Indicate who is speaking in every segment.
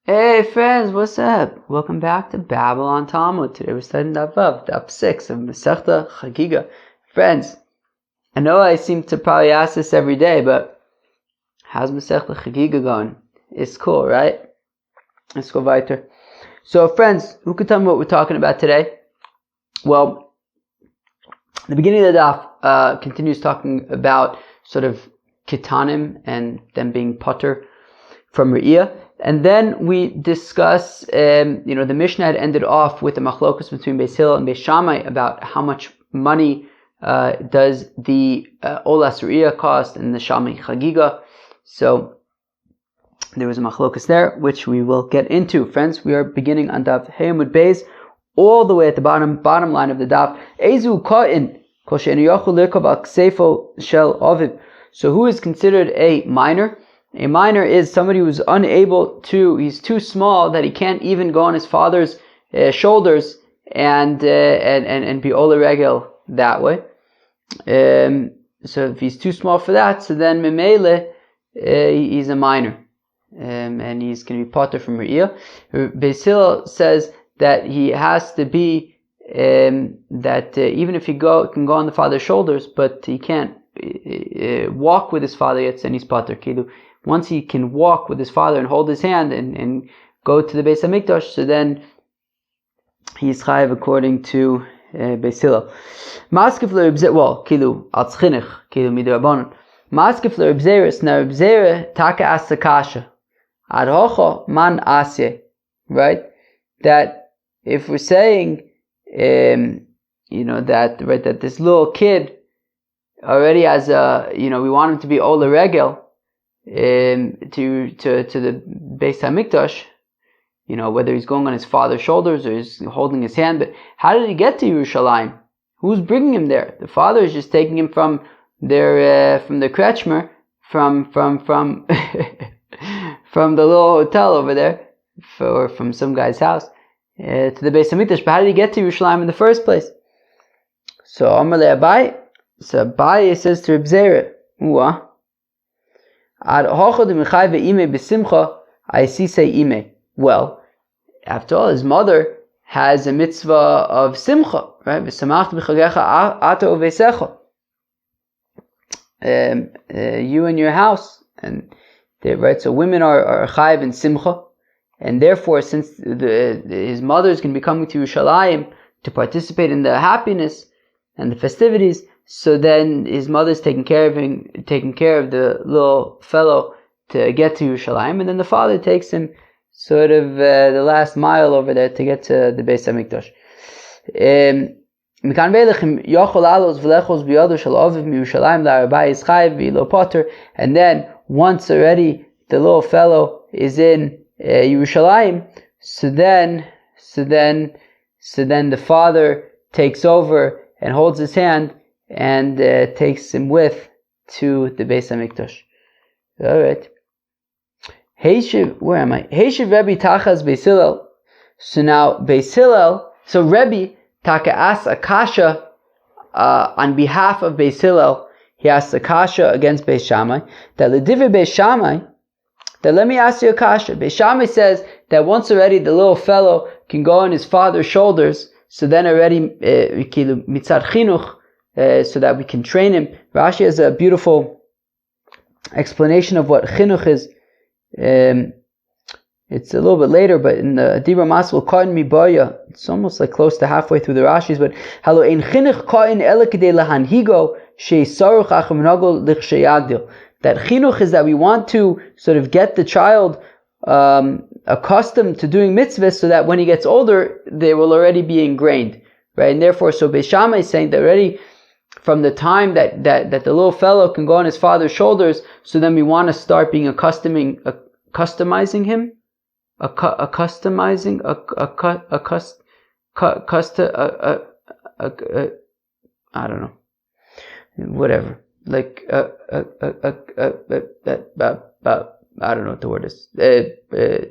Speaker 1: Hey friends, what's up? Welcome back to Babylon Talmud. Today we're studying Daf Vav, Daf 6 of Masechta Hagiga. Friends, I know I seem to probably ask this every day, but how's Masechta Hagiga going? It's cool, right? Let's go weiter. So friends, who can tell me what we're talking about today? Well, the beginning of the Daf continues talking about sort of Kitanim and them being potter from Re'iyah. And then we discuss, the Mishnah had ended off with the machlokus between Beis Hillel and Beis Shammai about how much money does the Olas Re'iyah cost and the shalmei Hagiga. So there was a machlokus there, which we will get into. Friends, we are beginning on Daf Hey Amud Beis, all the way at the bottom line of the Daf. Ezu ka'in kol she'enu yochel lirkav al kseifo shel aviv. So who is considered a minor? A minor is somebody who's unable to, he's too small that he can't even go on his father's shoulders and be ola regel that way. So if he's too small for that, so then memele, he's a minor. And he's going to be potter from Re'iyah. Beis Hillel says that he has to be, even if he can go on the father's shoulders, but he can't walk with his father yet, then he's potter. Once he can walk with his father and hold his hand and go to the Beis HaMikdash, so then he's chayav according to Beis Hillel. Maskef le'Reb well, al tzchinich, midrabanan. Maskef le'Reb Zeres, now Reb Zera taka asakasha. Ad hocho man asye. Right? That if we're saying, that this little kid already has we want him to be ola regel, to the Beis HaMikdash, whether he's going on his father's shoulders or he's holding his hand. But how did he get to Yerushalayim? Who's bringing him there? The father is just taking him from the Kretschmer, from from the little hotel over there, or from some guy's house, to the Beis HaMikdash. But how did he get to Yerushalayim in the first place? So Amar le Abai. So Abai says to Reb Zera, well, after all, his mother has a mitzvah of simcha, right? You and your house, and right. So women are chayiv in simcha, and therefore, since his mother is going to be coming to Yerushalayim to participate in the happiness and the festivities, so then his mother's taking care of the little fellow to get to Yerushalayim, and then the father takes him sort of the last mile over there to get to the Beis HaMikdash. And then once already the little fellow is in Yerushalayim, so then the father takes over and holds his hand and takes him with to the Beis HaMikdash. All right. Where am I? Heishiv Rebbe Tachas Beis Hillel. So now Beis Hillel, so Rebbe Taka asks a kasha on behalf of Beis Hillel. He asks a kasha against Beis Shammai. That L'divrei Beis Shammai, that let me ask you a kasha. Beis Shammai says that once already the little fellow can go on his father's shoulders, so then already mitzad chinuch, so that we can train him. Rashi has a beautiful explanation of what chinuch is. It's a little bit later, but in the Dibra Masvel Kain Mibaya, it's almost like close to halfway through the Rashis. But halo ein chinuch kain ela kedei lahanhigo she'saruch achem nagol lichsheyagdil. That chinuch is that we want to sort of get the child accustomed to doing mitzvahs, so that when he gets older, they will already be ingrained, right? And therefore, so Beis Shammai is saying that already from the time that the little fellow can go on his father's shoulders, so then we want to start being customizing him, I don't know, whatever, like I don't know what the word is.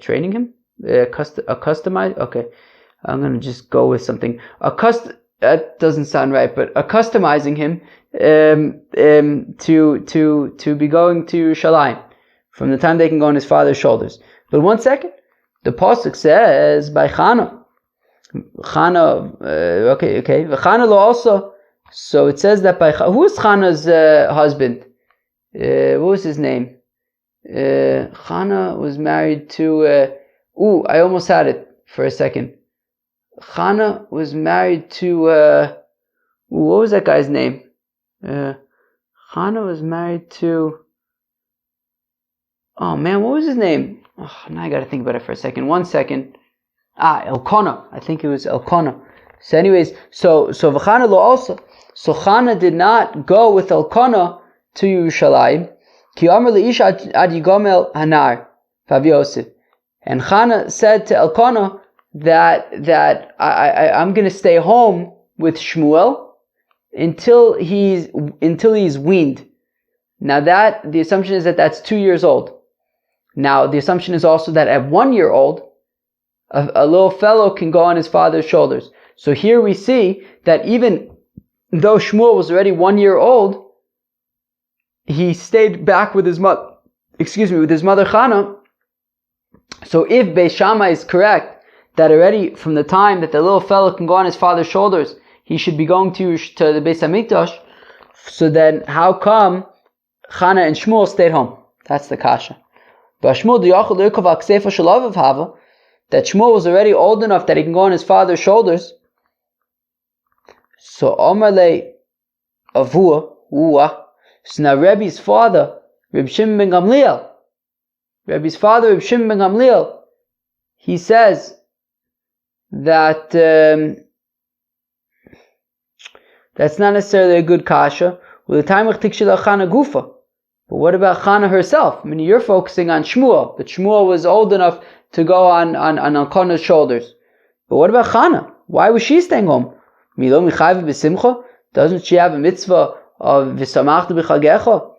Speaker 1: Training him, customize. Okay, I'm gonna just go with something. That doesn't sound right, but customizing him to be going to Yerushalayim from the time they can go on his father's shoulders. But one second, The pasuk says by Chana. Chana lo also. So it says that by who was Chana's husband? What was his name? Chana was married to. I almost had it for a second. Chana was married to. What was that guy's name? Chana was married to. Oh man, what was his name? Oh, now I gotta think about it for a second. 1 second. Elkanah. I think it was Elkanah. So anyways, so V'chana lo also. So Chana did not go with Elkanah to Yerushalayim. Ki amar leish ad yigomel hanar Rav Yosef. And Chana said to Elkanah that I'm going to stay home with Shmuel until he's weaned. Now the assumption is that that's 2 years old. Now the assumption is also that at 1 year old, a little fellow can go on his father's shoulders. So here we see that even though Shmuel was already 1 year old, he stayed back with his mother. With his mother Chana. So if Beis Shammai is correct, that already from the time that the little fellow can go on his father's shoulders, he should be going to the Beis Hamikdash. So then, how come Chana and Shmuel stayed home? That's the kasha. But that Shmuel was already old enough that he can go on his father's shoulders. So Omarle Avua, so now Rebbe's father, Reb Shimon ben Gamliel, he says that that's not necessarily a good kasha. But what about Chana herself? I mean, you're focusing on Shmuel, but Shmuel was old enough to go on Elkanah's shoulders. But what about Chana? Why was she staying home? Doesn't she have a mitzvah of V'samachta b'chagecha?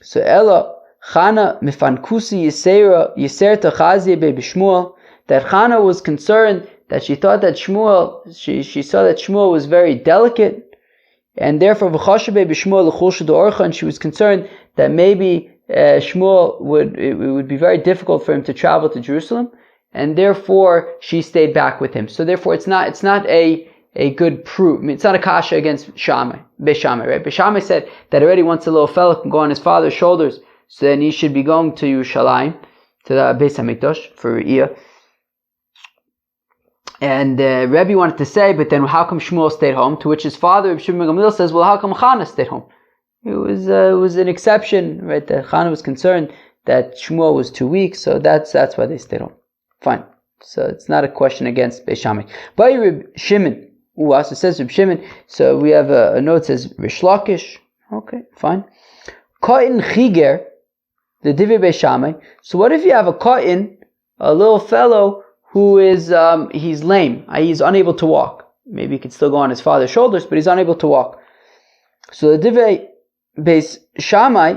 Speaker 1: So Ella Chana mifankusi yiserta chazie b'Shmuel, that Chana was concerned, that she thought that Shmuel, she saw that Shmuel was very delicate, and therefore v'chashabe b'Shmuel l'chulsha d'orcha, and she was concerned that maybe Shmuel it would be very difficult for him to travel to Jerusalem, and therefore she stayed back with him. So therefore it's not a good proof. I mean, it's not a kasha against Beis Shammai, right? Beis Shammai said that already once a little fellow can go on his father's shoulders, so then he should be going to Yerushalayim, to the Beis Hamikdash for Re'iyah. And Rebbe wanted to say, but then how come Shmuel stayed home? To which his father, Reb Shimon ben Gamliel, says, well, how come Chana stayed home? It was an exception, right? That Chana was concerned that Shmuel was too weak, so that's why they stayed home. Fine. So it's not a question against Beis Shammai. By Reb Shimon, so it says Reb Shimon, so we have a note that says Rish Lakish. Okay, fine. Ka'in Chiger, the Divrei Beis Shammai. So what if you have a Ka'in, a little fellow who is, he's lame, he's unable to walk. Maybe he could still go on his father's shoulders, but he's unable to walk. So the Divrei Beis Shammai,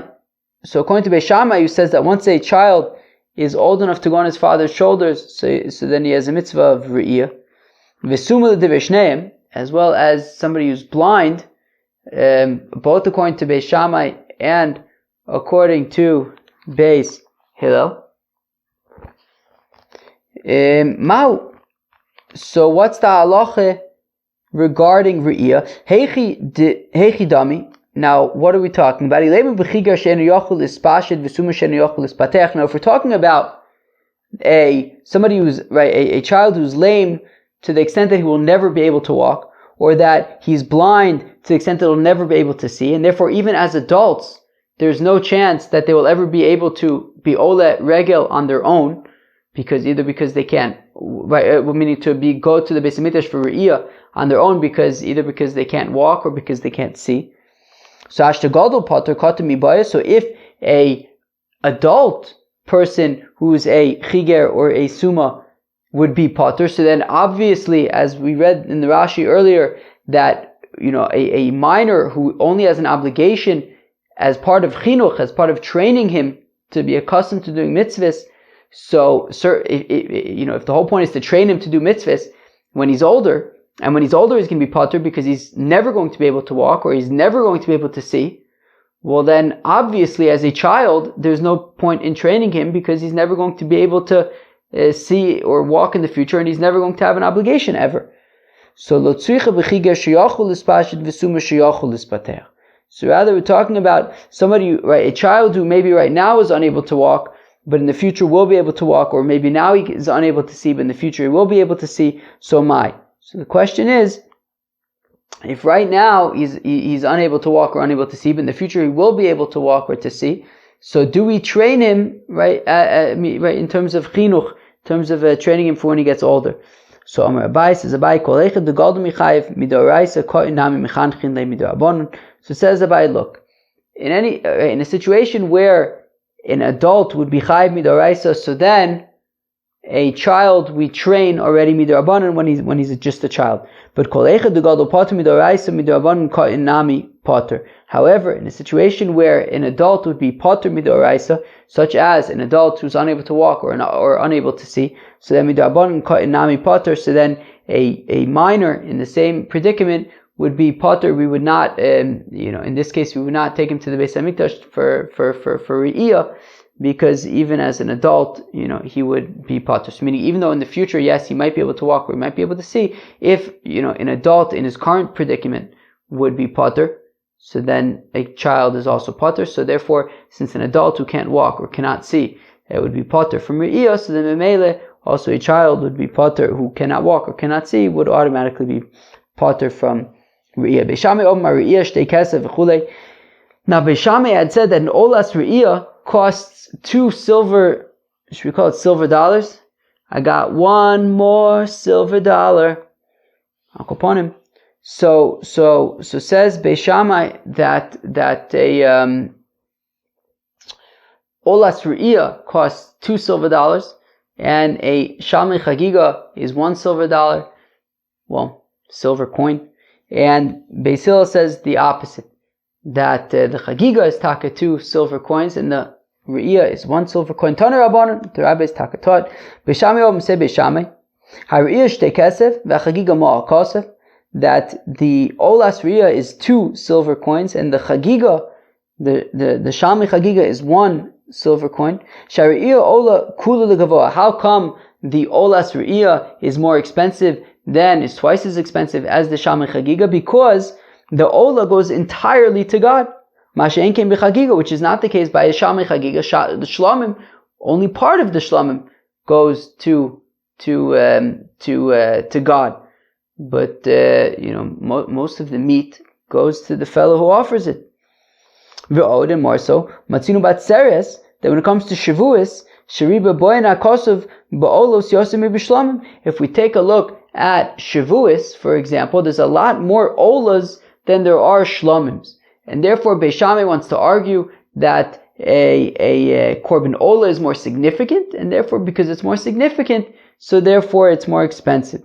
Speaker 1: so according to Beis Shammai, who says that once a child is old enough to go on his father's shoulders, so then he has a mitzvah of Re'iyah. V'sumah l'divrei shneim, as well as somebody who's blind, both according to Beis Shammai and according to Beis Hillel. So what's the halacha regarding Re'iyah? Heichi dami. Now, what are we talking about? Now, if we're talking about somebody who's a child who's lame to the extent that he will never be able to walk, or that he's blind to the extent that he'll never be able to see, and therefore even as adults, there's no chance that they will ever be able to be ole regel on their own, because they can't, meaning to go to the Beis Hamikdash for Re'iyah on their own, because they can't walk or because they can't see. So Ashtagadol Pater Katami Baya. So if a adult person who's a Chiger or a Suma would be Pater, so then obviously, as we read in the Rashi earlier, that a minor who only has an obligation as part of Chinuch, as part of training him to be accustomed to doing mitzvahs. So, if the whole point is to train him to do mitzvahs when he's older, and when he's older he's going to be patur because he's never going to be able to walk or he's never going to be able to see, well then obviously as a child there's no point in training him because he's never going to be able to see or walk in the future, and he's never going to have an obligation ever. So rather we're talking about somebody, right, a child who maybe right now is unable to walk, but in the future will be able to walk, or maybe now he is unable to see, but in the future he will be able to see. So the question is, if right now he's unable to walk or unable to see, but in the future he will be able to walk or to see, so do we train him, right, right, in terms of chinuch, in terms of training him for when he gets older? So Amar Abai says, Abai kol echad degadol michayev midoraisa ko'inami mechanchin le midorabanan. So says Abai, look, in a situation where an adult would be chayev midoraisa, so then a child we train already midorabanan when he's just a child. But kol echad degadol pater midoraisa midorabanan ko'inami pater. However, in a situation where an adult would be pater midoraisa, such as an adult who's unable to walk or unable to see, so then midorabanan ko'inami pater, so then a minor in the same predicament would be pater. We would not, in this case, we would not take him to the Beis Hamikdash for re'iyah, because even as an adult, he would be pater. So meaning, even though in the future, yes, he might be able to walk or he might be able to see, if, an adult in his current predicament would be pater, so then a child is also pater. So therefore, since an adult who can't walk or cannot see, it would be pater from re'iyah, so then memele, also a child would be pater who cannot walk or cannot see, would automatically be pater from re'iyah. Beishamei omar re'iyah shtei kesef v'chulei. Now Beishamei had said that an olas re'iyah costs 2 silver, should we call it silver dollars? I got 1 more silver dollar. I'll go upon him. So says Beishamai that a olas re'iyah costs 2 silver dollars, and a shalmei Hagiga is 1 silver dollar, well, silver coin. And Beis Hillel says the opposite, that the Hagiga is taka 2 silver coins, and the re'iyah is 1 silver coin. Taner Rabbanan, the rabbi is taka taught. Beishamai Om say Beishamai, ha-re'iyah shtei kesef, v'Hagiga ma'al kasef, that the olas re'iyah is 2 silver coins, and the Hagiga, the shalmei Hagiga is 1 silver coin. Shari'iyah ola kula legavoa. How come the olas re'iyah is more expensive than, is twice as expensive as the shalmei Hagiga? Because the ola goes entirely to God. Masha'en came b'Hagiga, which is not the case by a shalmei Hagiga. The shlamim, only part of the shlamim goes to God. But most of the meat goes to the fellow who offers it. V'od, and more so, matzinu bat seres, that when it comes to shavuos, sheriba boyna kosov ba'olos yosem b'shlamim. If we take a look at shavuos, for example, there's a lot more olas than there are shlamims, and therefore Beishamai wants to argue that a korban ola is more significant, and therefore because it's more significant, so therefore it's more expensive.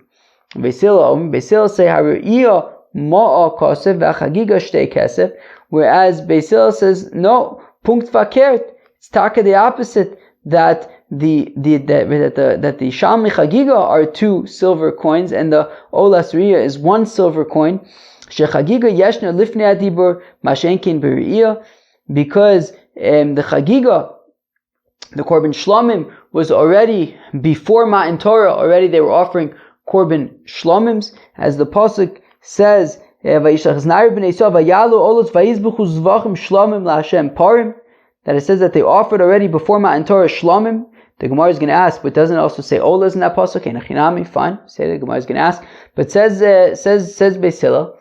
Speaker 1: Beis Hillel say haru'iyah ma'a kosef v'chagiga shtei kesef, whereas Beis Hillel says no, punkt vakert. It's taka the opposite, that the shalmei Hagiga are 2 silver coins, and the olas re'iyah is 1 silver coin. Shechagiga yeshna lifnei adibur mashenkin b're'iyah, because the Hagiga, the korban shlamim, was already before Matan Torah. Already they were offering korban shlamims, as the pasuk says, that it says that they offered already before Matan Torah shlamim. The Gemara is going to ask, but doesn't it also say olas in that pasuk? Enachinami, fine. Say the Gemara is going to ask, but says Beis Hillel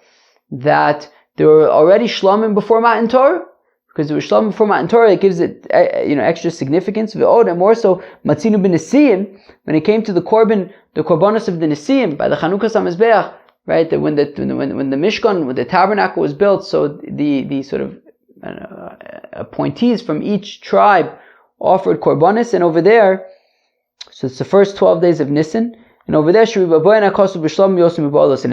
Speaker 1: that there were already shlamim before Matan Torah, because there was shlamim before Matan Torah. It gives it extra significance. V'od, and more so matzinu b'Nesiim, when it came to the korbanos of the Nesiim by the Chanukas HaMizbeach, right? That when the Mishkan, when the tabernacle was built, so the sort of appointees from each tribe offered korbanos, and over there, so it's the first 12 days of Nisan, and over there, and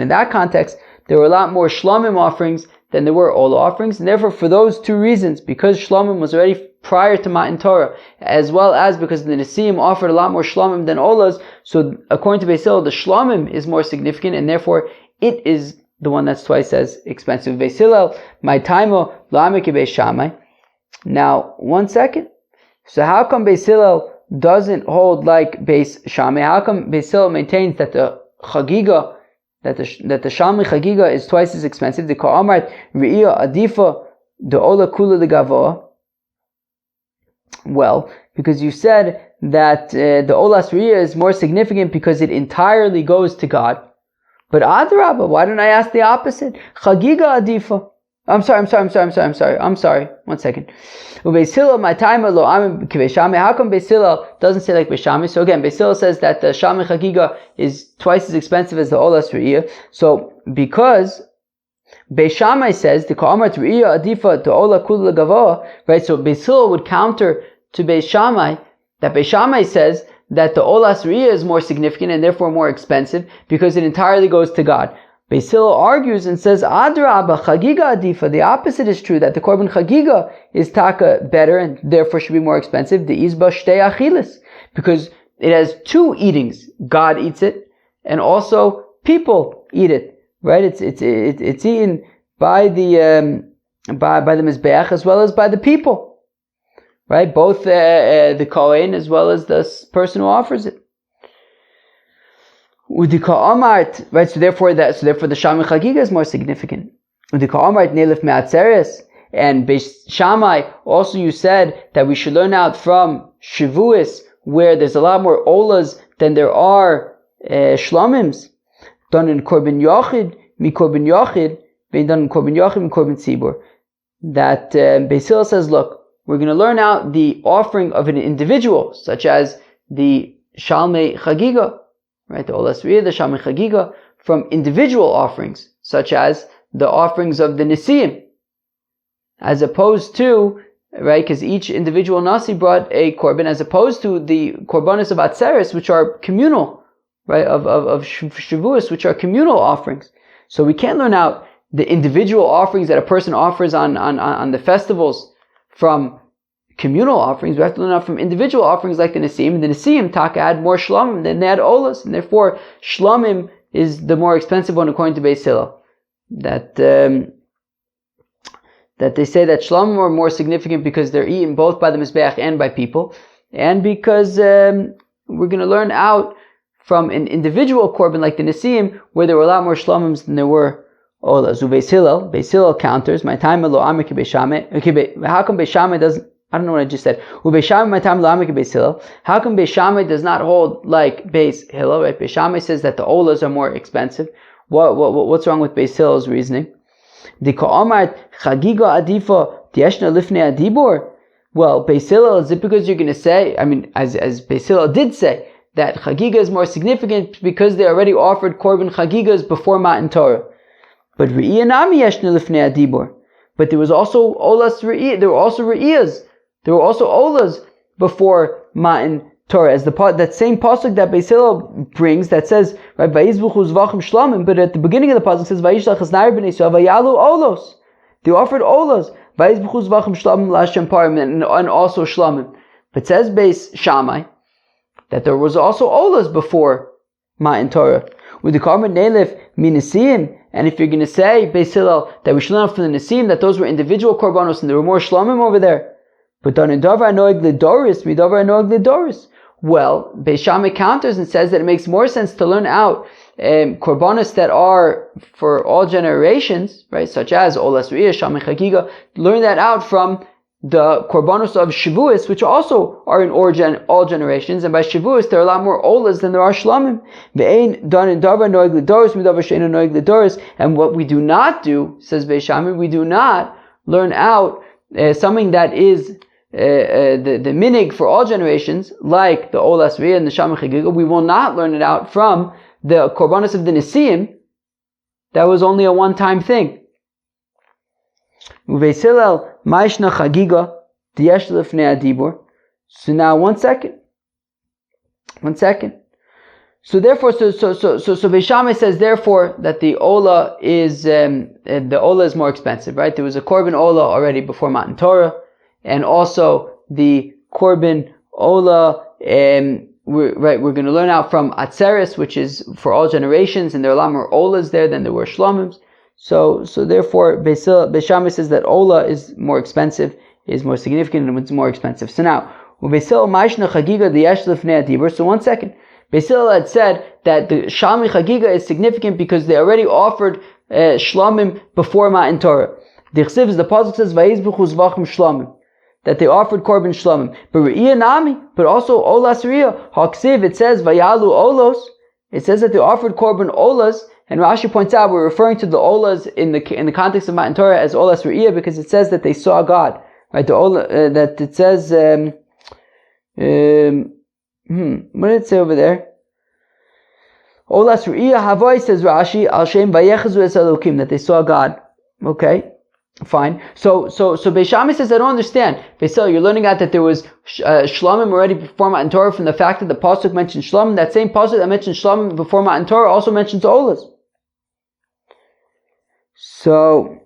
Speaker 1: in that context, there were a lot more shlamim offerings than there were ola offerings, and therefore for those 2 reasons, because shlamim was already prior to Matan Torah, as well as because the Nesiim offered a lot more shlamim than olas, so according to Beis Hillel, the shlamim is more significant, and therefore it is the one that's twice as expensive. Beis Hillel, my taimo la'amik Beis Shammai. Now, 1 second. So how come Beis Hillel doesn't hold like Beis Shammai? How come Beis Hillel maintains that the Hagiga, that the shalmei Hagiga is twice as expensive? The Ka'amart Re'iyah Adifa the Ola Kula the Gavoa. Well, because you said that the Olas Re'iyah is more significant because it entirely goes to God. But Adrabah, why don't I ask the opposite? Hagiga Adifa. I'm sorry. 1 second. Beis Hillel, my time lo amim k'Beis Shammai. How come Beis Hillel doesn't say like Beis Shammai? So again, Beis Hillel says that the shalmei Hagiga is twice as expensive as the Olas Re'iyah. So because Beis Shammai says the Ka'amart Re'iyah Adifa to Ola Kula Gavoa, right? So Beis Hillel would counter to Beis Shammai that Beis Shammai says that the Olas Re'iyah is more significant and therefore more expensive because it entirely goes to God. Beis Hillel argues and says, Adrabah, Hagiga Adifa. The opposite is true, that the Korban Hagiga is taka better and therefore should be more expensive. The Izba Shtei Achilas, because it has two eatings. God eats it, and also people eat it. Right? It's eaten by the Mizbeach as well as by the people. Right? Both the Kohen as well as the person who offers it. Right, so therefore the shalmei Hagiga is more significant. And Beis Shammai, also you said that we should learn out from Shavuos, where there's a lot more Olas than there are Shlomims. Done in Korban Yochid, mi Korban Yochid, being done in Korban Yochid, mi Korban Tzibur. That Beis Hillel says, look, we're going to learn out the offering of an individual, such as the shalmei Hagiga. Right, the Olas Re'iyah, the shalmei Hagiga, from individual offerings, such as the offerings of the Nesiim, as opposed to, right, because each individual Nasi brought a korban, as opposed to the korbanos of Atzeres, which are communal, right, of Shavuos, which are communal offerings. So we can't learn out the individual offerings that a person offers on the festivals from communal offerings. We have to learn out from individual offerings like the Nesiim. And the Nesiim taka had more Shlomim than they had Olas, and therefore Shlomim is the more expensive one according to Beis Hillel. That they say that Shlomim are more significant because they're eaten both by the Mizbeach and by people, and because we're going to learn out from an individual korban like the Nesiim where there were a lot more Shlomims than there were Olas. Beis Hillel counters, my time lo amir ki Beis Shammai. How come Beis Shammai doesn't? I don't know what I just said. How come Beis Shammai does not hold like Beis Hillel? Right? Beis Shammai says that the Olas are more expensive. What's wrong with Beis Hillel's reasoning? The Ka'amart Hagiga Adifa Tieshna Lifnei Adibor. Well, Beis Hillel, is it because you're going to say, as Beis Hillel did say, that Hagiga is more significant because they already offered Korban Hagigas before Matan Torah. But Re'iyah Nami Yeshna Lifnei Adibor. But there was also Olas Re'iyah. There were also Re'iyahs. There were also Olas before Matan Torah, as that same pasuk that Beis Hillel brings that says, right, Vayizbuchu Zvachim Shlomim, but at the beginning of the pasuk it says, Vayishlach Esnair b'nei Yisrael Vayalu Olos. They offered Olas, Vayizbuchu Zvachim Shlomim L'Hashem Parim, and also Shlomim. But it says Beis Shammai that there was also Olas before Matan Torah. With the Karmet Neilif Minasiyim, and if you're going to say Beis Hillel that we should learn from the Nesiim that those were individual korbanos and there were more Shlomim over there. But on Davar Noeg Lidoris, Midavar Noeg Lidoris. Well, Beis Shammai counters and says that it makes more sense to learn out korbanos that are for all generations, right, such as Olas Re'iyah, Shalmei Hagiga, learn that out from the korbanos of Shavuos, which also are in all generations, and by Shavuos there are a lot more Olas than there are Shlomim. And what we do not do, says Beis Shammai, we do not learn out something that is the minig for all generations, like the Olas Re'iyah and the Shalmei Hagiga. We will not learn it out from the korbanos of the Nesiim. That was only a one-time thing. Beis Hillel Ma'ishna Hagiga Diyesh Lifnei Adibur. So now, one second. So therefore, so Beis Shammai says therefore that the Ola is more expensive, right? There was a Korban Ola already before Matan Torah, and also the Korban Ola. We're going to learn out from Atzeres, which is for all generations, and there are a lot more Olas there than there were Shlomims. So therefore, Beis Shammai says that Ola is more expensive, is more significant, and it's more expensive. So now, Ubesil Maishna Hagiga the Yesh Lifnei Adibur. So 1 second. Beis had said that the Shalmei Hagiga is significant because they already offered shlamim before Matan Torah. The Chsiv is the pasuk says Vayizbuchu Zvachim Shlamim, that they offered korban shlamim. But Re'iyah Nami, but also Olas Re'iyah. Haksiv, it says Vayalu Olos. It says that they offered korban Olas, and Rashi points out we're referring to the Olas in the context of Matan Torah as Olas Re'iyah because it says that they saw God. Right? The Ola, that it says what did it say over there? Olas Re'iyah Havoi, says Rashi, Al Shem Vayechazu Es Elokim, that they saw God. Okay, fine. So Beis Shammai says, I don't understand. Beis Hillel, you're learning out that there was shlamim already before Matan Torah from the fact that the pasuk mentioned shlamim. That same pasuk that mentioned shlamim before Matan Torah also mentions Olas. So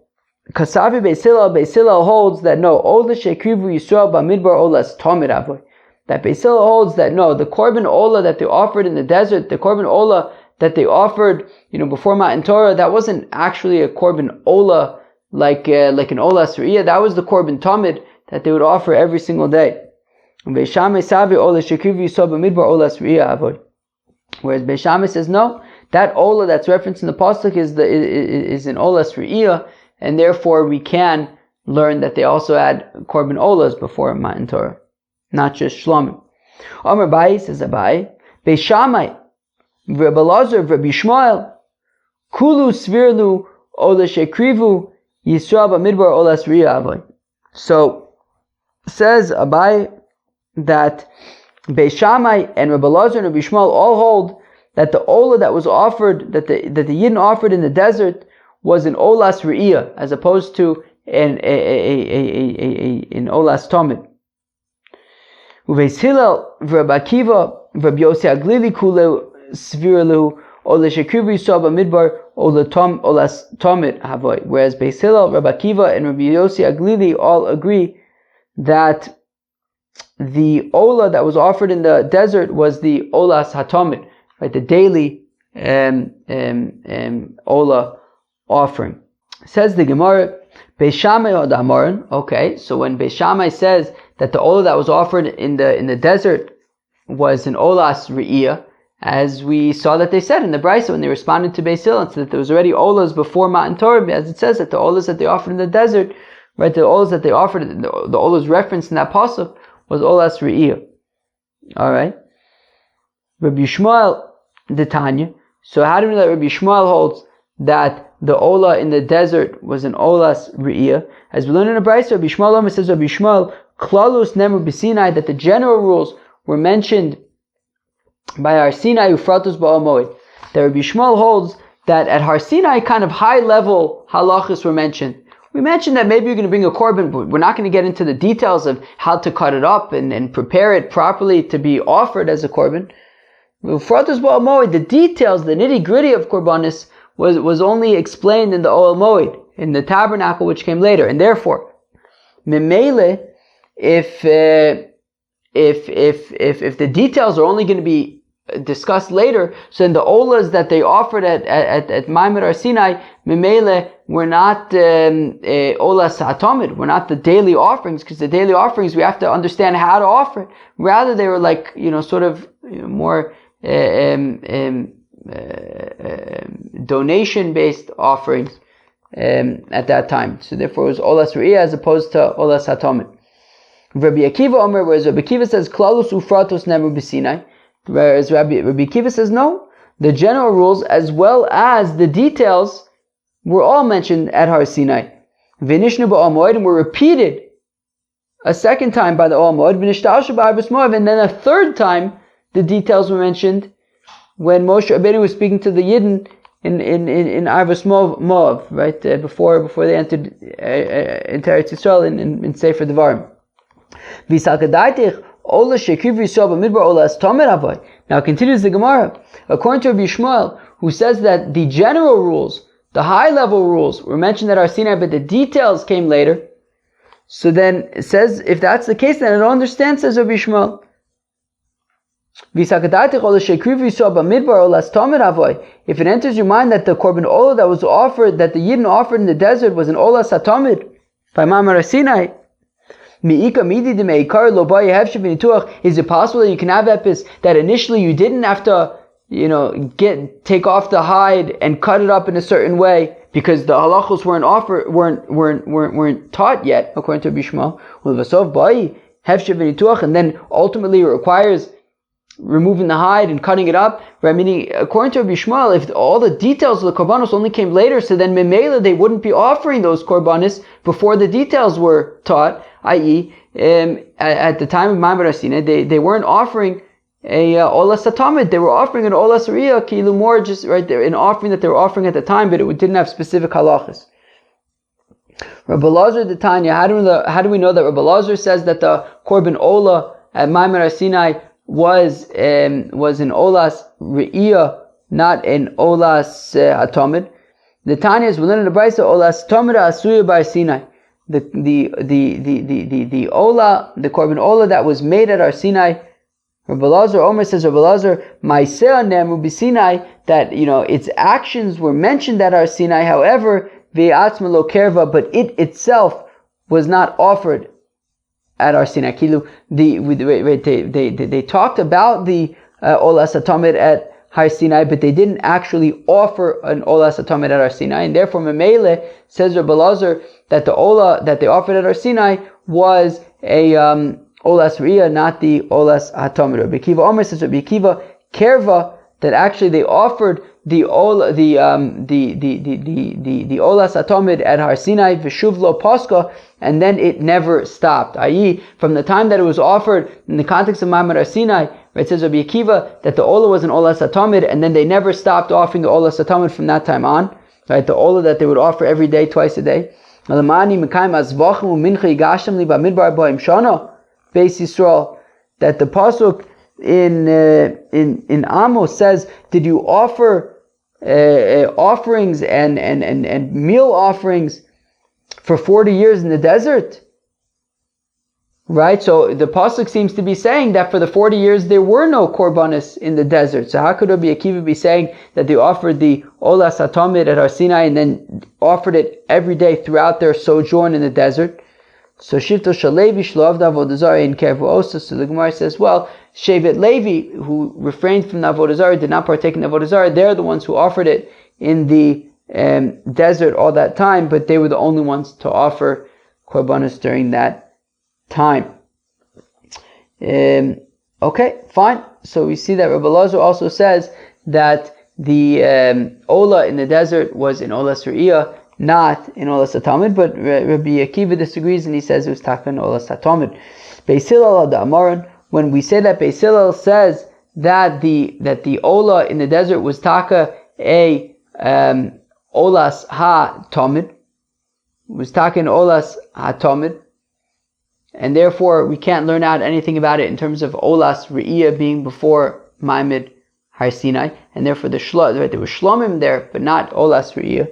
Speaker 1: Kasavi Beis Hillel holds that no, Olas Shekrivu Yisrael Bamidbar Olas Tamid Avoy. That Beis Hillel holds that no, the korban ola that they offered in the desert, the korban ola that they offered, before Matan Torah, that wasn't actually a korban ola like an Olas Re'iyah. That was the korban tamid that they would offer every single day. Whereas Beis Shammai says no, that ola that's referenced in the pasuk is an Olas Re'iyah, and therefore we can learn that they also had korban olas before Matan Torah, not just shlamim. Amar Bai, says Abai, Beis Shammai, Rabbi Lazar, Rabbi Shmuel, Kulu Svirlu Ola Shekrivu Yisrael Bamidbar Olas Re'iyah Avoy. So says Abai that Beis Shammai and Rabbi Lazar and Rabbi Shmuel all hold that the ola that was offered, that the Yidden offered in the desert, was an Olas Re'iyah as opposed to an Olas Tamid. Uveis Hillel, Rabbi Akiva, Rabbi Yossi Aglili Kulu Svirlu Ola Shekrivu Yisrael Bamidbar Olas Tamid Havoy. Whereas Beis Hillel, Rabbi Akiva, and Rabbi Yossi Aglili all agree that the ola that was offered in the desert was the Olas Hatamid, right? The daily ola offering. Says the Gemara, Beis Shammai od Amorin. Okay, so when Beis Shammai says that the ola that was offered in the desert was an Olas Re'iyah, as we saw that they said in the Brisa when they responded to Beis Hillel, that there was already olas before Matan Torah, as it says that the olas that they offered in the desert, right, the olas that they offered, the olas referenced in that pasuk was Olas Re'iyah. Alright. Rabbi Shmuel, the Tanya. So how do we know that Rabbi Shmuel holds that the ola in the desert was an Olas Re'iyah? As we learn in the Brisa, Rabbi Shmuel says, Rabbi Shmuel, Klalus Nemru B'Sinai, that the general rules were mentioned by Har Sinai Ufratus Ba'al Moed. That Rabbi Shmuel holds that at Har Sinai, kind of high level halachas were mentioned. We mentioned that maybe you're going to bring a korban, but we're not going to get into the details of how to cut it up and prepare it properly to be offered as a korban. Ufratus Ba'al Moed, the details, the nitty gritty of korbanis was only explained in the Ohel Moed, in the tabernacle which came later, and therefore, memele, if the details are only going to be discussed later, so in the olas that they offered at Ma'amad Har Sinai, memele, were not olas hatamid, were not the daily offerings, because the daily offerings we have to understand how to offer it. Rather, they were like more donation-based offerings at that time. So therefore, it was Olas Re'iyah as opposed to Olas Hatamid. Rabbi Akiva Omer, whereas Rabbi Akiva says Klalus Ufratos Nemru B'Sinai, whereas Rabbi Akiva says no, the general rules as well as the details were all mentioned at Har Sinai. V'nishnu ba'al moed, and were repeated a second time by the Ohel Moed. V'nishtashu ba'arbus moed, and then a third time the details were mentioned when Moshe Rabbeinu was speaking to the Yidden in Arbus Moav, right, before they entered into Eretz Yisrael in Sefer Devarim. Now continues the Gemara, according to Rabbi Shmuel, who says that the general rules, the high level rules, were mentioned at Har Sinai, but the details came later. So then it says, if that's the case, then I don't understand, says Rabbi Shmuel. If it enters your mind that the korban ola that was offered, that the Yidden offered in the desert, was an olas hatamid by Ma'amad Har Sinai, Is it possible that you can have epis that initially you didn't have to, take off the hide and cut it up in a certain way because the halachos weren't taught yet, according to Bishma. And then ultimately it requires removing the hide and cutting it up, right? Meaning, according to Rabbi Shmuel, if all the details of the korbanos only came later, so then memela they wouldn't be offering those korbanos before the details were taught. I.e., at the time of Ma'amar Asina, they weren't offering a olas hatamid; they were offering an olas riyah, kilu more just right there, an offering that they were offering at the time, but it didn't have specific halachas. Rabbi Lazar the Tanya, how do we know that Rabbi Lazar says that the korban ola at Ma'amar Sinai was an olas re'iyah, not an olas hatamid? The Tanya is within the brayso olas hatamid asuya bar Sinai. The ola, the korban ola that was made at our Sinai. Rabbi Lazar Omer says, Rabbi Lazar, ma'aseh nemru b'Sinai, that its actions were mentioned at our Sinai. However, ve'atzma lo kerva, but it itself was not offered at our Sinai. They talked about the olas hatamid at Har Sinai, but they didn't actually offer an olas hatamid at our Sinai, and therefore Memele says Rabbi Lazar that the ola that they offered at our Sinai was a olas riyah, not the olas hatamid. Rabbi Akiva Omer says Rabbi Akiva kerva, that actually they offered the olas hatamid at Har Sinai v'shuv lo paska, and then it never stopped. I.e., from the time that it was offered in the context of Ma'amar Sinai, it says Rabbi Akiva that the ola was an olas hatamid, and then they never stopped offering the olas hatamid from that time on. Right, the ola that they would offer every day, twice a day. Beis Yisrael, that the pasuk in Amos says, did you offer offerings and meal offerings for 40 years in the desert? Right, so the pasuk seems to be saying that for the 40 years there were no korbanos in the desert. So how could Rabbi Akiva be saying that they offered the olas hatamid at Har Sinai and then offered it every day throughout their sojourn in the desert? So Shivto Shalevi Shlovda Avodah Zarah in Kervu Osa. So the Gemara says, well, Shevet Levi, who refrained from the Avodah Zarah, did not partake in the Avodah Zarah, they're the ones who offered it in the desert all that time, but they were the only ones to offer korbanos during that time. Okay, fine. So we see that Rabbi Lazar also says that the ola in the desert was in olas re'iyah, not in olas hatamid, but Rabbi Akiva disagrees and he says it was taka in olas hatamid. Beis Hillel the Amaran, when we say that Beis Hillel says that the ola in the desert was taka a olas hatamid, was taka in olas hatamid, and therefore we can't learn out anything about it in terms of olas re'iyah being before Ma'amid Har Sinai, and therefore there was shlomim there, but not olas re'iyah.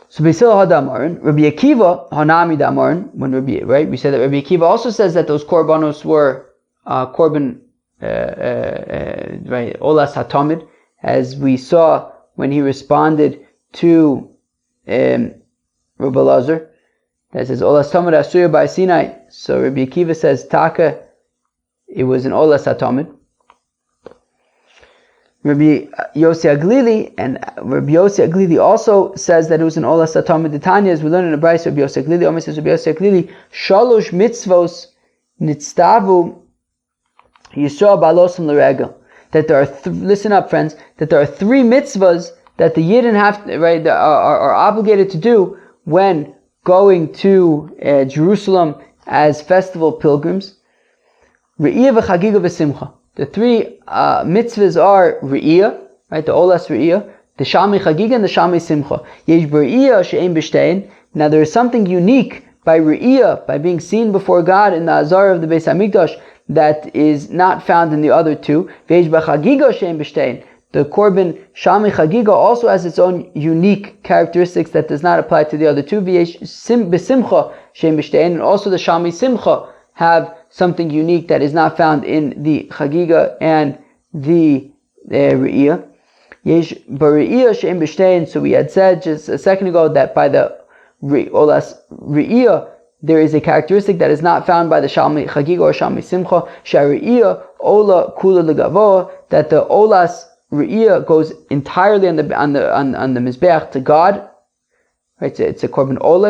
Speaker 1: So Beis Hillel Hadamarin, Rabbi Akiva Hanami Damarin, we said that Rabbi Akiva also says that those korbanos were korban olas hatamid, as we saw when he responded to Rabbi Lazar. That says olas hatamid asuya by Sinai. So Rabbi Akiva says taka, it was an olas hatamid. Rabbi Yossi Aglili, and Rabbi Yossi Aglili also says that it was an olas hatamid. The Tanya, as we learn in the Brayso, Rabbi Yossi Aglili, Omer says Rabbi Yossi Aglili, shalosh mitzvos nitztavu yisrael ba'alosim l'regel. That there are listen up, friends. That there are 3 mitzvahs that the Yidden are obligated to do when going to Jerusalem as festival pilgrims. Re'iyah v'chagiga v'simcha. The 3 mitzvahs are re'iyah, right? The olas re'iyah, the shalmei chagiga, and the shalmei simcha. Yesh b're'iyah she'ein b'shtein. Now there is something unique by re'iyah, by being seen before God in the azara of the Beis Hamikdash, that is not found in the other 2. Yesh b'chagiga she'ein b'shtein. The korban shalmei chagiga also has its own unique characteristics that does not apply to the other 2. V'yesh b'simcha she'ein b'shtein, and also the shalmei simcha have something unique that is not found in the Hagiga and the Re'iyah. Yesh b'Re'iyah she'em b'shtein. So we had said just a second ago that by the Olas Re'iyah, there is a characteristic that is not found by the shalmei chagiga or shalmei simcha, shari'iyah ola kula legavoa, that the olas re'iyah goes entirely on the mizbeach to God. Right, it's a korban ola,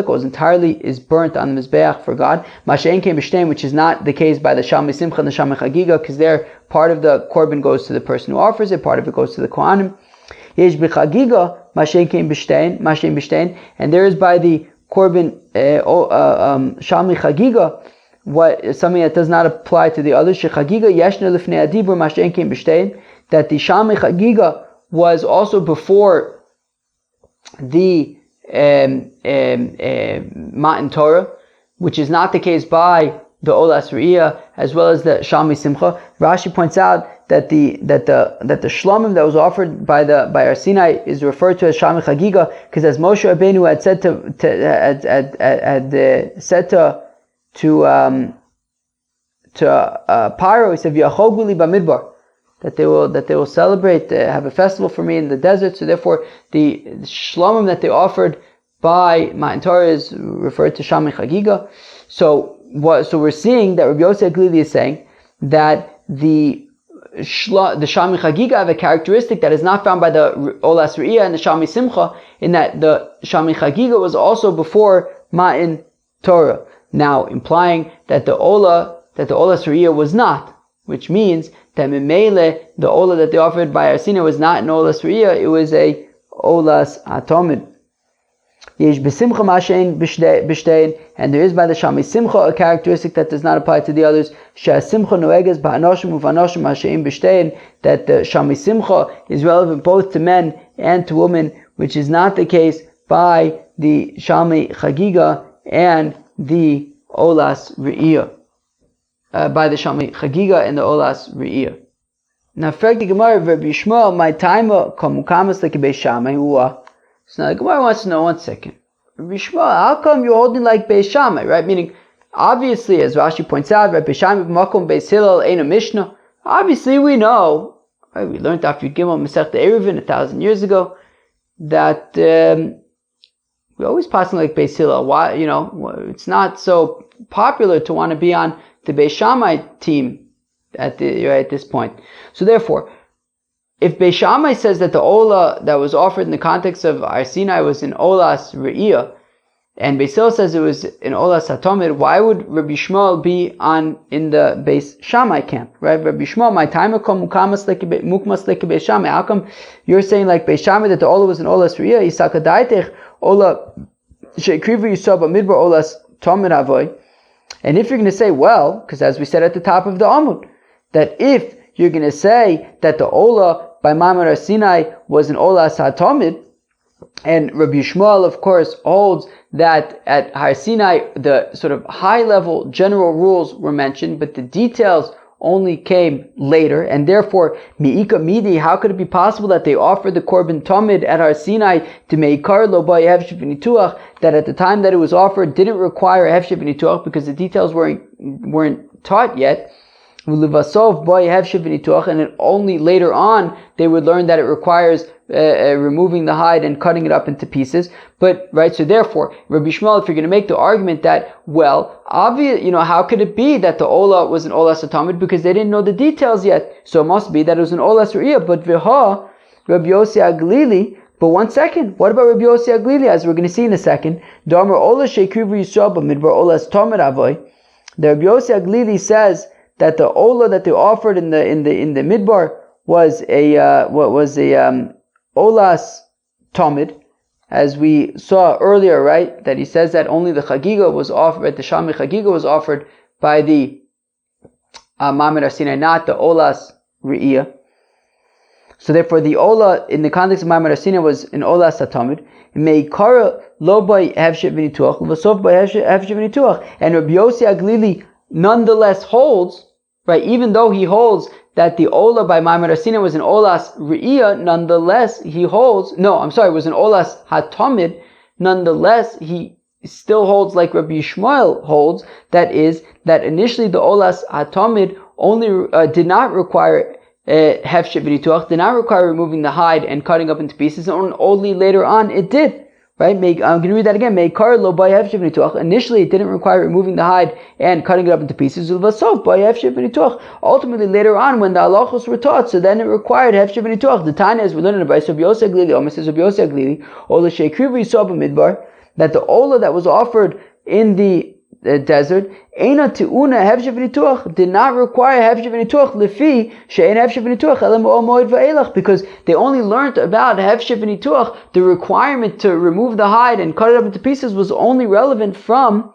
Speaker 1: is burnt on the mizbeach for God. Mashein kein b'shtein, which is not the case by the shalmei simcha and the shalmei chagiga, because there part of the korban goes to the person who offers it, part of it goes to the kohanim. Yesh b'chagiga mashein kein b'shtein, and there is by the korban shalmei chagiga something that does not apply to the others. Shechagiga yeshna lifnei adibur mashein kein b'shtein, that the shalmei chagiga was also before the Matan Torah, which is not the case by the Olas Re'iyah as well as the Shalmei Simcha. Rashi points out that the shlomim that was offered by Har Sinai is referred to as Shalmei Chagiga, because as Moshe Rabbeinu had said to Paro, he said V'yachoguli li b'midbar, that they will celebrate, have a festival for me in the desert. So therefore, the shlomim that they offered by Matan Torah is referred to Shalmei Chagiga. So we're seeing that Rabbi Yossi Aglili is saying that the Shalmei Chagiga have a characteristic that is not found by the Olas Re'iyah and the Shalmei Simcha, in that the Shalmei Chagiga was also before Matan Torah. Now, implying that the Olas Re'iyah was not, which means that Memele, the Ola that they offered by Har Sinai was not an Olas Re'iyah, it was a Olas Atomid. Yesh b'simcha mashein b'shtein, and there is by the Shalmei Simcha a characteristic that does not apply to the others. She'asimcha noeges ba'anoshim uvanoshim mashein b'shtein, that the Shalmei Simcha is relevant both to men and to women, which is not the case by the Shalmei Chagiga and the Olas Re'iyah. By the Shalmei Chagiga and the Olas Re'iyah. Now, frag the Gemara, Rabbi Yishmael, my time kamukamas like a Beis Shammai. So now the Gemara wants to know, one second, Rabbi Yishmael, how come you're holding like Beis Shammai, right? Meaning, obviously, as Rashi points out, Rabbi Shammai b'makom Beis Hillel ain't a Mishnah. Obviously, we know, right, we learned after Gimel Masechta Eruvin 1,000 years ago, that we always pass like Beis Hillel. Why? It's not so popular to want to be on the Beis Shammai team at this point. So therefore, if Beis Shammai says that the Ola that was offered in the context of Har Sinai was in Olas Re'iyah, and Beis Hillel says it was in Olas Hatomid, why would Rabbi Shmuel be in the Beis Shammai camp? Right? Rabbi Shmuel, my time mukmas like Beis Shammai. How come you're saying like Beis Shammai that the Ola was in Olas Re'iyah? Isakadaitech Ola she'krivu yisab midbar Olas Tomid Avoy. And if you're going to say, well, because as we said at the top of the Amud, that if you're going to say that the Ola by Mamad Har Sinai was an Olas HaTomid, and Rabbi Yishmael, of course, holds that at Har Sinai the sort of high-level general rules were mentioned, but the details only came later, and therefore, mi'ika midi, how could it be possible that they offered the korban tomid at Har Sinai to meikar lo ba yehevshiv v'nituach, that at the time that it was offered didn't require hevshiv v'nituach because the details weren't taught yet. Ulivasov ba yehevshiv v'nituach, and then only later on they would learn that it requires removing the hide and cutting it up into pieces. But, right, so therefore, Rabbi Shmuel, if you're going to make the argument that, well, obvious, how could it be that the Ola was an Olas Hatamid because they didn't know the details yet? So it must be that it was an Olas Re'iyah. But Viha, Rabbi Yossi Aglili, but one second, what about Rabbi Yossi Aglili, as we're going to see in a second? Damar Ola Sheikrivu Yisrael B'midbar Olas Tamid Avoy. The Rabbi Yossi Aglili says that the Ola that they offered in the Midbar was a Olas Tamid, as we saw earlier, right? That he says that only the Chagiga was offered, the Shalmei Chagiga was offered by the Mamad Har Sinai, not the Olas Re'iyah. So therefore, the Ola in the context of Mamad Har Sinai was an Olas Hatamid. Meikara lo by hevshiv v'nituach, l'vasof by hevshiv v'nituach. And Rabbi Yossi Aglili nonetheless holds, right? Even though he holds that the Ola by Mamad Har Sinai was an Olas Re'iyah, nonetheless he holds, was an Olas Hatamid, nonetheless he still holds like Rabbi Yishmael holds, that is, that initially the Olas Hatamid only did not require Hefshet v'nituach, did not require removing the hide and cutting up into pieces, and only later on it did. Right? I'm going to read that again. Initially, it didn't require removing the hide and cutting it up into pieces. Ultimately, later on, when the halachos were taught, so then it required hefshev v'nituach. The Tanya, as we learn in the Brayso of Yosef Glili, Omer says of Yosef Glili, Ola sheikrivu yisab midbar, that the ola that was offered in the desert, Eina Tiuna Hefshev V'Nituach, did not require Hefshev V'Nituach Lefi She'ein Hefshev V'Nituach Elam Moed Va'elach, because they only learned about Hefshev V'Nituach. The requirement to remove the hide and cut it up into pieces was only relevant from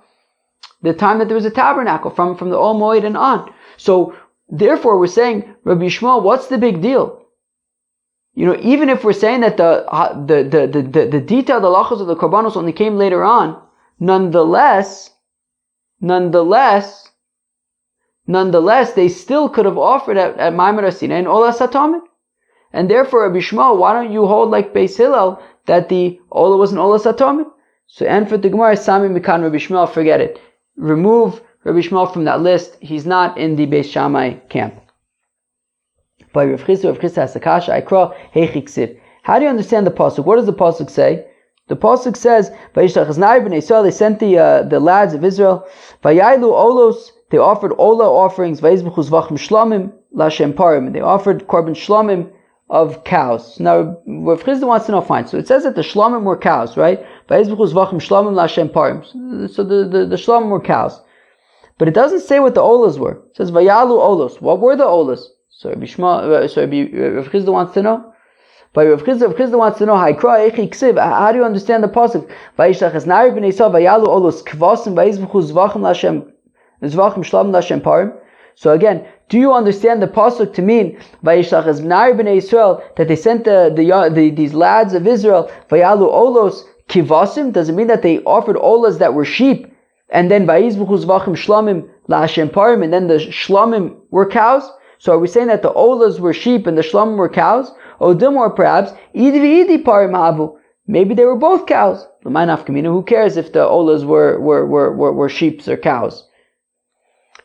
Speaker 1: the time that there was a tabernacle, from the Ol Moed and on. So therefore, we're saying, Rabbi Shmuel, what's the big deal? Even if we're saying that the detailed halachos of the korbanos only came later on, nonetheless, they still could have offered at Ma'amad Asina and Olas Hatamid. And therefore, Rabbi Shmuel, why don't you hold like Beis Hillel that the Ola was an Olas Hatamid? So, and for the Gemara, Sami Mikan Rabbi Shmuel, forget it. Remove Rabbi Shmuel from that list. He's not in the Beis Shammai camp. By Rav Chisda has a kasha, Ikra Heichi Ksiv. How do you understand the pasuk? What does the pasuk say? The pasuk says, "Vayishlach Aznai b'nei Yisrael." They sent the lads of Israel. Vayaylu Olos. They offered Ola offerings. Vayizbuchu zvachim shlomim lashem parim. They offered korban shlomim of cows. Now, Rav Chisda wants to know. Fine. So it says that the shlomim were cows, right? Vayizbuchu zvachim shlomim lashem parim. So the shlomim were cows, but it doesn't say what the Olas were. It says Vayalu Olos. What were the Olas? So Rav Chisda wants to know. But Rav Chisda wants to know, how do you understand the pasuk? Vayishlach Aznai b'nei Yisrael vayalu olos kvasim vayizbuchu zvachim shlomim lashem parim. So again, do you understand the pasuk to mean Vayishlach Aznai b'nei Yisrael, that they sent these lads of Israel vayalu olos kivasim? Does it mean that they offered olas that were sheep, and then vayizbuchu zvachim shlomim lashem parim, and then the shlomim were cows? So are we saying that the olas were sheep and the shlomim were cows? Or perhaps, maybe they were both cows. Who cares if the olas were sheep or cows?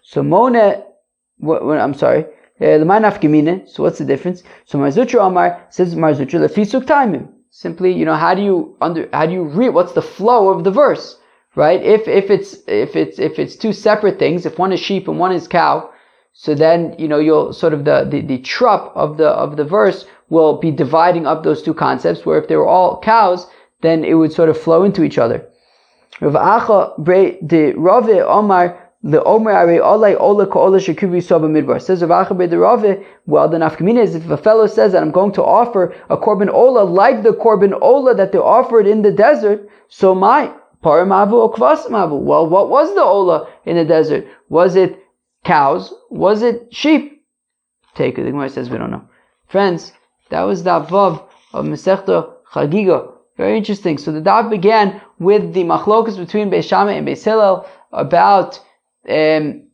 Speaker 1: So I'm sorry. So what's the difference? So Marzutra Amar says Marzutra lefisuk taimim. Simply, how do you read? What's the flow of the verse, right? If it's two separate things, if one is sheep and one is cow, so then you'll sort of the trup of the verse will be dividing up those two concepts, where if they were all cows, then it would sort of flow into each other. Says Rav Acha bre de Rave, well, the nafkamina is if a fellow says that I'm going to offer a korban ola like the korban ola that they offered in the desert, so my paramavu or kvasamavu. Well, what was the ola in the desert? Was it cows? Was it sheep? Take it. The Gemara says we don't know. Friends, that was the Vav of Masechta Hagiga. Very interesting. So the daf began with the machlokas between Beis Shammai and Beis Hillel about at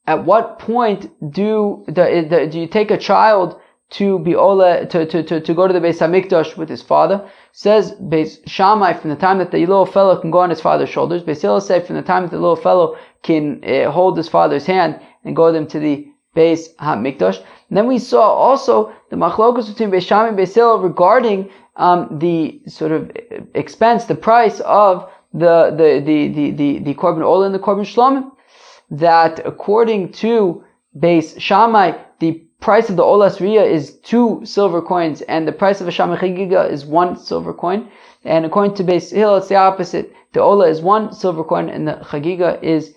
Speaker 1: what point do you take a child to be ola to go to the Beis Hamikdash with his father? Says Beis Shammai, from the time that the little fellow can go on his father's shoulders. Beis Hillel say from the time that the little fellow can hold his father's hand and go with him to the Beis Hamikdash. And then we saw also the machlokas between Beis Shammai and Beis Hillel regarding the sort of expense, the price of the korban ola and the korban shlomim. That according to Beis Shammai, the price of the olas riyah is 2 silver coins, and the price of a shalmei chagiga is 1 silver coin. And according to Beis Hillel, it's the opposite. The ola is 1 silver coin, and the chagiga is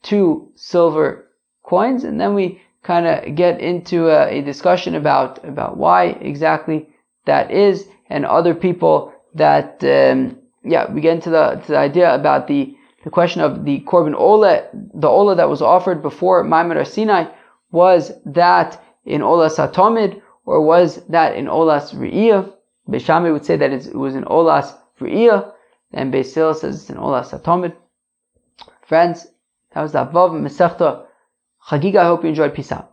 Speaker 1: 2 silver coins. And then we kind of get into a discussion about why exactly that is, and other people that we get into the idea about the question of the korban ola, the ola that was offered before Ma'amad Har Sinai, was that in Olas Hatamid, or was that in Olas Re'iyah? Beis Shammai would say that it was in Olas Re'iyah, and Beis Hillel says it's in Olas Hatamid. Friends, that was the Vav Masechta Hagiga. I hope you enjoyed. Peace out.